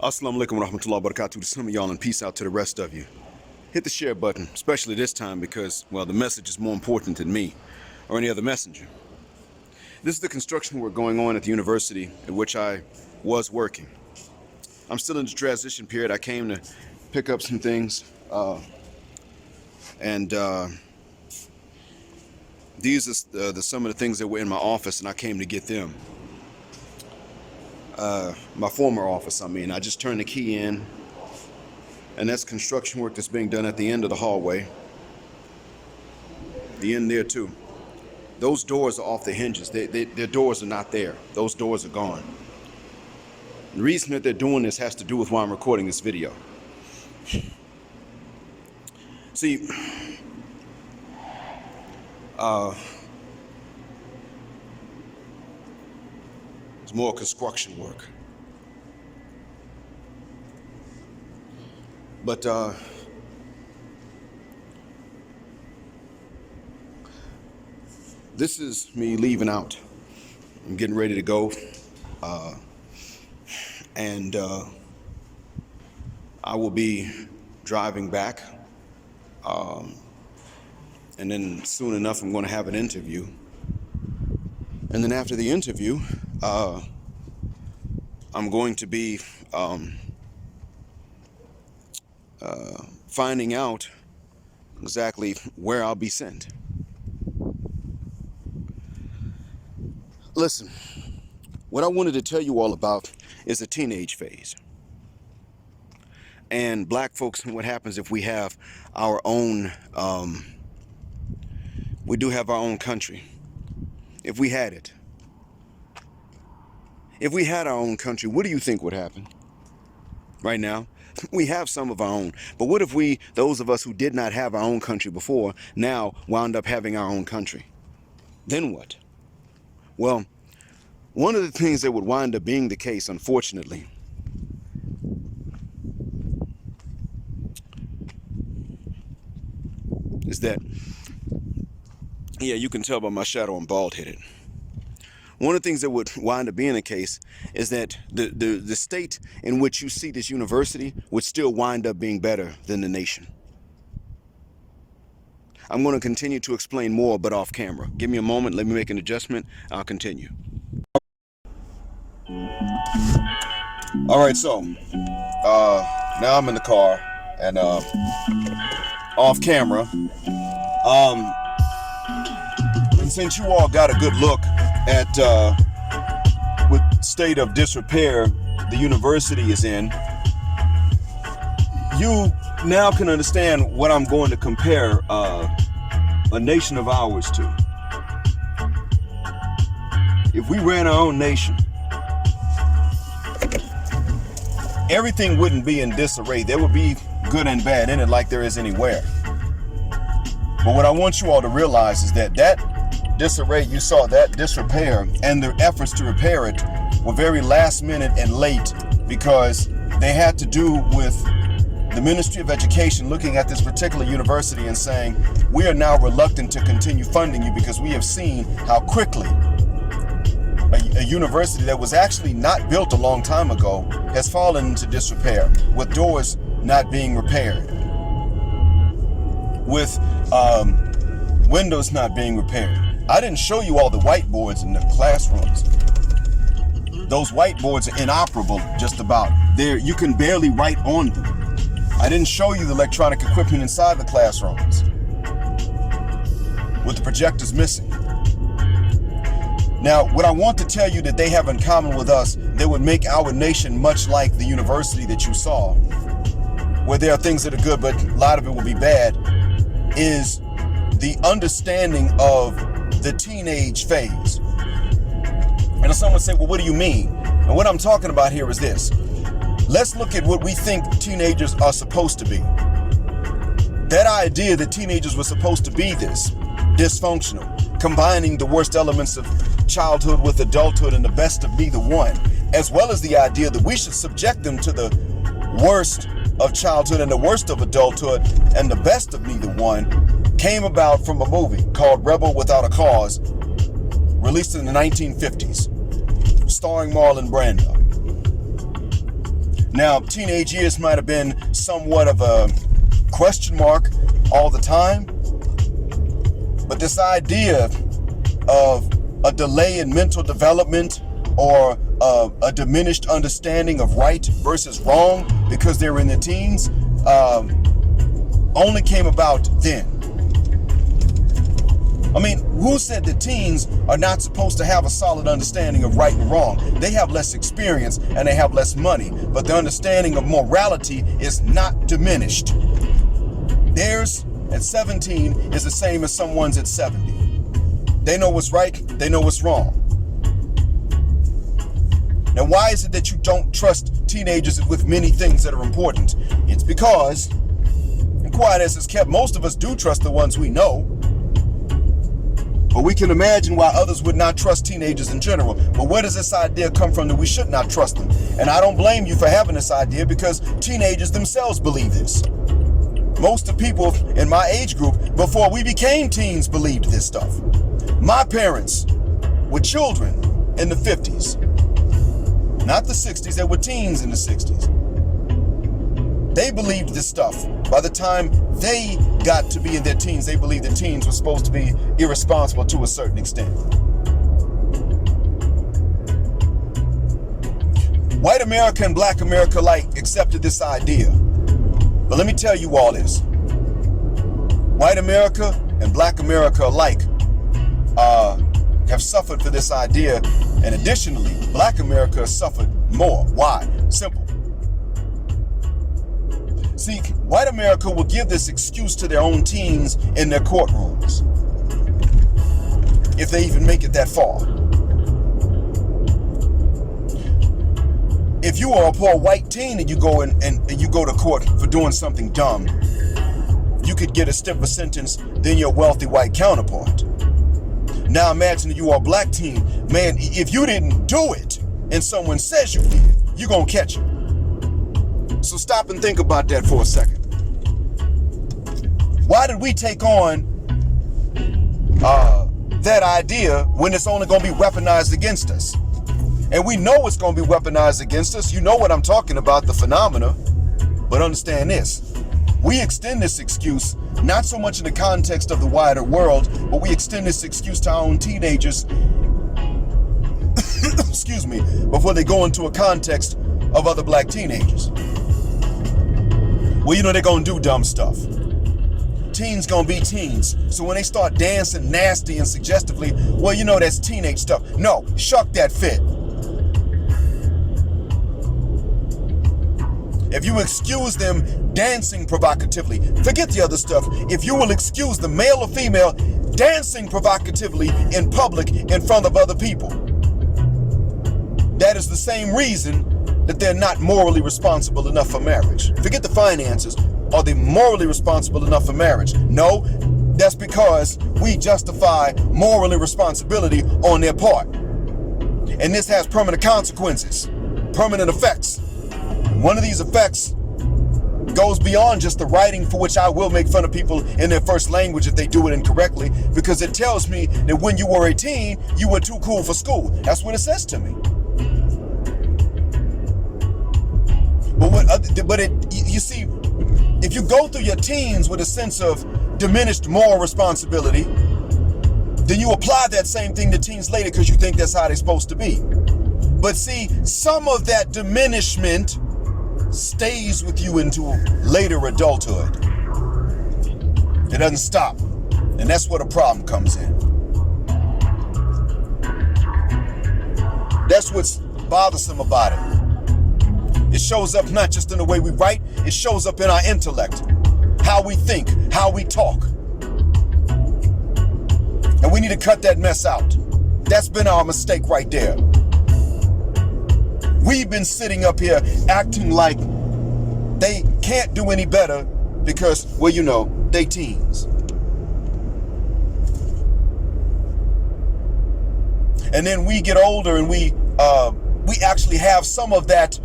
Assalamu alaikum wa rahmatullahi wa barakatuh to some of y'all, and peace out to the rest of you. Hit the share button, especially this time because, well, the message is more important than me or any other messenger. This is the construction work going on at the university at which I was working. I'm still in the transition period. I came to pick up some things, and these are some of the things that were in my office, and I came to get them. My former office, I just turned the key in, and that's construction work that's being done at the end of the hallway. The end there too. Those doors are off the hinges. Their doors are not there. Those doors are gone. The reason that they're doing this has to do with why I'm recording this video. See, it's more construction work. But this is me leaving out. I'm getting ready to go. And I will be driving back. And then soon enough, I'm going to have an interview. And then after the interview, I'm going to be finding out exactly where I'll be sent. Listen, what I wanted to tell you all about is the teenage phase. And black folks, and what happens if we have our own, we do have our own country. If we had it. If we had our own country, what do you think would happen? Right now, we have some of our own. But what if we, those of us who did not have our own country before, now wound up having our own country? Then what? Well, one of the things that would wind up being the case, unfortunately, is that, yeah, you can tell by my shadow I'm bald-headed. One of the things that would wind up being the case is that the state in which you see this university would still wind up being better than the nation. I'm going to continue to explain more, but off camera. Give me a moment. Let me make an adjustment. I'll continue. All right, so now I'm in the car and off camera. And since you all got a good look at what state of disrepair the university is in, you now can understand what I'm going to compare a nation of ours to. If we ran our own nation, everything wouldn't be in disarray. There would be good and bad in it like there is anywhere. But what I want you all to realize is that disarray you saw, that disrepair, and the efforts to repair it were very last minute and late because they had to do with the Ministry of Education looking at this particular university and saying, we are now reluctant to continue funding you because we have seen how quickly a university that was actually not built a long time ago has fallen into disrepair, with doors not being repaired, with windows not being repaired. I didn't show you all the whiteboards in the classrooms. Those whiteboards are inoperable just about. You can barely write on them. I didn't show you the electronic equipment inside the classrooms, with the projectors missing. Now, what I want to tell you that they have in common with us that would make our nation much like the university that you saw, where there are things that are good, but a lot of it will be bad, is the understanding of the teenage phase. And someone say, well, what do you mean? And what I'm talking about here is this. Let's look at what we think teenagers are supposed to be. That idea that teenagers were supposed to be this, dysfunctional, combining the worst elements of childhood with adulthood and the best of neither one, as well as the idea that we should subject them to the worst of childhood and the worst of adulthood and the best of neither one, came about from a movie called Rebel Without a Cause, released in the 1950s, starring Marlon Brando. Now, teenage years might have been somewhat of a question mark all the time, but this idea of a delay in mental development or a diminished understanding of right versus wrong because they're in their teens only came about then. I mean, who said that teens are not supposed to have a solid understanding of right and wrong? They have less experience and they have less money, but the understanding of morality is not diminished. Theirs at 17 is the same as someone's at 70. They know what's right, they know what's wrong. Now, why is it that you don't trust teenagers with many things that are important? It's because, and quiet as it's kept, most of us do trust the ones we know. But we can imagine why others would not trust teenagers in general. But where does this idea come from that we should not trust them? And I don't blame you for having this idea because teenagers themselves believe this. Most of the people in my age group, before we became teens, believed this stuff. My parents were children in the 50s. Not the 60s, they were teens in the 60s. They believed this stuff. By the time they got to be in their teens, they believed that teens were supposed to be irresponsible to a certain extent. White America and Black America alike accepted this idea. But let me tell you all this. White America and Black America alike have suffered for this idea, and additionally, Black America has suffered more. Why? Simple. See, white America will give this excuse to their own teens in their courtrooms, if they even make it that far. If you are a poor white teen and you go and you go to court for doing something dumb, you could get a stiffer sentence than your wealthy white counterpart. Now imagine you are a black teen. Man, if you didn't do it and someone says you did, you're gonna catch it. So stop and think about that for a second. Why did we take on that idea when it's only gonna be weaponized against us? And we know it's gonna be weaponized against us. You know what I'm talking about, the phenomena. But understand this. We extend this excuse not so much in the context of the wider world, but we extend this excuse to our own teenagers, excuse me, before they go into a context of other black teenagers. Well, you know they're gonna do dumb stuff. Teens gonna be teens. So when they start dancing nasty and suggestively, well, you know that's teenage stuff. No, shuck that fit. If you excuse them dancing provocatively, forget the other stuff. If you will excuse the male or female dancing provocatively in public in front of other people, that is the same reason that they're not morally responsible enough for marriage. Forget the finances. Are they morally responsible enough for marriage? No, that's because we justify moral irresponsibility on their part. And this has permanent consequences, permanent effects. One of these effects goes beyond just the writing, for which I will make fun of people in their first language if they do it incorrectly, because it tells me that when you were 18, you were too cool for school. That's what it says to me. You see, if you go through your teens with a sense of diminished moral responsibility, then you apply that same thing to teens later because you think that's how they're supposed to be. But see, some of that diminishment stays with you into later adulthood. It doesn't stop. And that's where the problem comes in. That's what's bothersome about it. It shows up not just in the way we write, it shows up in our intellect, how we think, how we talk. And we need to cut that mess out. That's been our mistake right there. We've been sitting up here acting like they can't do any better because, well, you know, they teens. And then we get older and we actually have some of that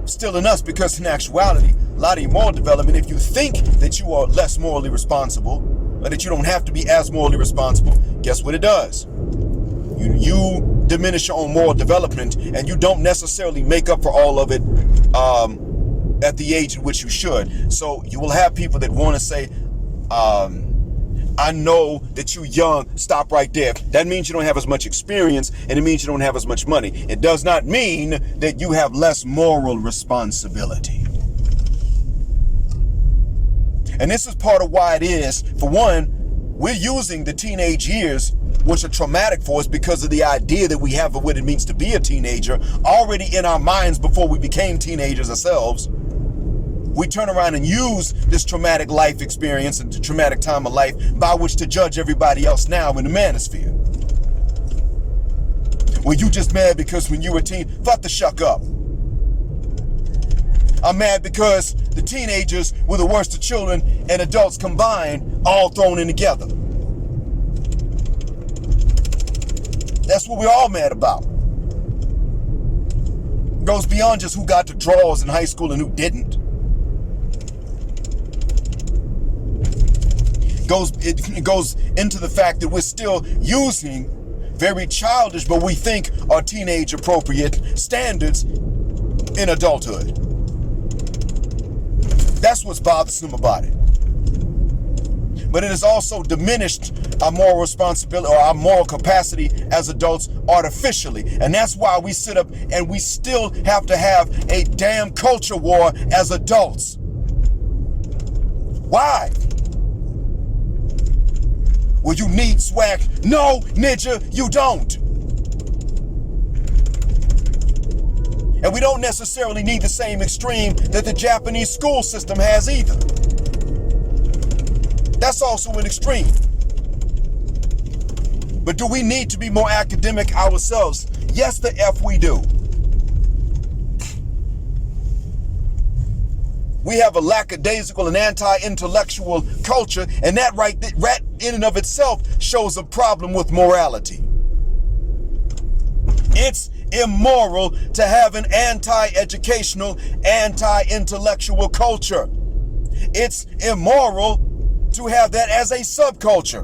still in us, because in actuality, a lot of your moral development, if you think that you are less morally responsible, or that you don't have to be as morally responsible, guess what it does? You diminish your own moral development, and you don't necessarily make up for all of it at the age at which you should. So you will have people that want to say, I know that you're young, stop right there. That means you don't have as much experience, and it means you don't have as much money. It does not mean that you have less moral responsibility. And this is part of why it is, for one, we're using the teenage years, which are traumatic for us because of the idea that we have of what it means to be a teenager already in our minds before we became teenagers ourselves. We turn around and use this traumatic life experience and the traumatic time of life by which to judge everybody else now in the manosphere. Well, you just mad because when you were a teen, fuck the shuck up. I'm mad because the teenagers were the worst of children and adults combined, all thrown in together. That's what we're all mad about. It goes beyond just who got the draws in high school and who didn't. It goes into the fact that we're still using very childish, but we think are teenage appropriate standards in adulthood. That's what's bothersome about it. But it has also diminished our moral responsibility or our moral capacity as adults artificially. And that's why we sit up and we still have to have a damn culture war as adults. Why? Well, you need swag. No, ninja, you don't. And we don't necessarily need the same extreme that the Japanese school system has either. That's also an extreme. But do we need to be more academic ourselves? Yes, the F we do. We have a lackadaisical and anti-intellectual culture, and that right in and of itself shows a problem with morality. It's immoral to have an anti-educational, anti-intellectual culture. It's immoral to have that as a subculture.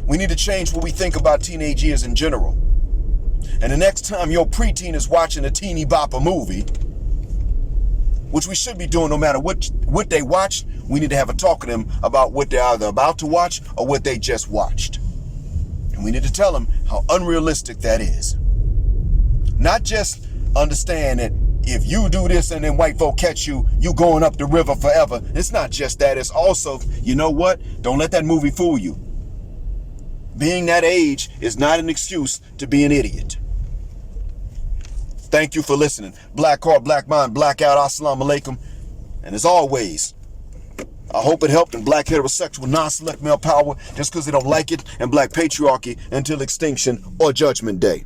We need to change what we think about teenage years in general. And the next time your preteen is watching a teeny bopper movie, which we should be doing no matter what they watch, we need to have a talk to them about what they're either about to watch or what they just watched. And we need to tell them how unrealistic that is. Not just understand that if you do this and then white folk catch you, you going up the river forever. It's not just that. It's also, you know what? Don't let that movie fool you. Being that age is not an excuse to be an idiot. Thank you for listening. Black Heart, Black Mind, Blackout, Assalamu Alaikum. And as always, I hope it helped in black heterosexual non-select male power just because they don't like it, and black patriarchy until extinction or judgment day.